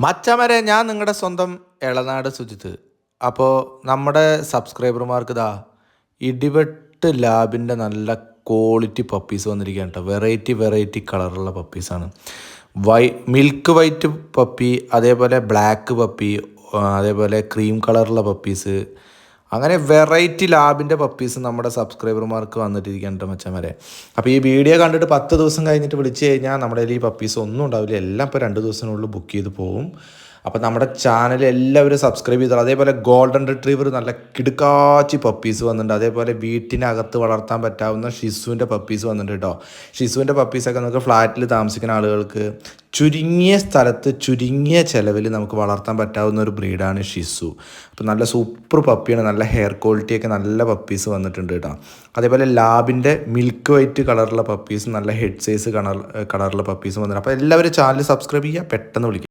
മച്ചാമരെ ഞാൻ നിങ്ങളുടെ സ്വന്തം എളനാട് സുജിത്ത്. അപ്പോൾ നമ്മുടെ സബ്സ്ക്രൈബർമാർക്ക് ഇടിവെട്ട് ലാബിൻ്റെ നല്ല ക്വാളിറ്റി പപ്പീസ് വന്നിരിക്കുകയാണ് കേട്ടോ. വെറൈറ്റി കളറുള്ള പപ്പീസാണ്. മിൽക്ക് വൈറ്റ് പപ്പി, അതേപോലെ ബ്ലാക്ക് പപ്പി, അതേപോലെ ക്രീം കളറുള്ള പപ്പീസ്, അങ്ങനെ വെറൈറ്റി ലാബിൻ്റെ പപ്പീസ് നമ്മുടെ സബ്സ്ക്രൈബർമാർക്ക് വന്നിട്ടിരിക്കുന്നുണ്ട് മച്ചന്മാരെ. അപ്പോൾ ഈ വീഡിയോ കണ്ടിട്ട് 10 ദിവസം കഴിഞ്ഞിട്ട് വിളിച്ചു കഴിഞ്ഞാൽ നമ്മുടെ കയ്യിൽ ഈ പപ്പീസ് ഒന്നും ഉണ്ടാവില്ല. എല്ലാം ഇപ്പോൾ 2 ദിവസത്തിനുള്ളിൽ ബുക്ക് ചെയ്ത് പോകും. അപ്പോൾ നമ്മുടെ ചാനൽ എല്ലാവരും സബ്സ്ക്രൈബ് ചെയ്തോളൂ. അതേപോലെ ഗോൾഡൻ റിട്രീവർ നല്ല കിടുക്കാച്ചി പപ്പീസ് വന്നിട്ടുണ്ട്. അതേപോലെ വീട്ടിനകത്ത് വളർത്താൻ പറ്റാവുന്ന ഷിസുവിൻ്റെ പപ്പീസ് വന്നിട്ടുണ്ട് കേട്ടോ. ഷിസുവിൻ്റെ പപ്പീസൊക്കെ നമുക്ക് ഫ്ലാറ്റിൽ താമസിക്കുന്ന ആളുകൾക്ക് ചുരുങ്ങിയ സ്ഥലത്ത് ചുരുങ്ങിയ ചിലവിൽ നമുക്ക് വളർത്താൻ പറ്റാവുന്ന ഒരു ബ്രീഡാണ് ഷിസു. അപ്പോൾ നല്ല സൂപ്പർ പപ്പിയാണ്. നല്ല ഹെയർ ക്വാളിറ്റിയൊക്കെ നല്ല പപ്പീസ് വന്നിട്ടുണ്ട് കേട്ടോ. അതേപോലെ ലാബിൻ്റെ മിൽക്ക് വൈറ്റ് കളറുള്ള പപ്പീസ്, നല്ല ഹെഡ് സൈസ് കളറുള്ള പപ്പീസ് വന്നിട്ടുണ്ട്. അപ്പോൾ എല്ലാവരും ചാനൽ സബ്സ്ക്രൈബ് ചെയ്യുക, പെട്ടെന്ന് വിളിക്കുക.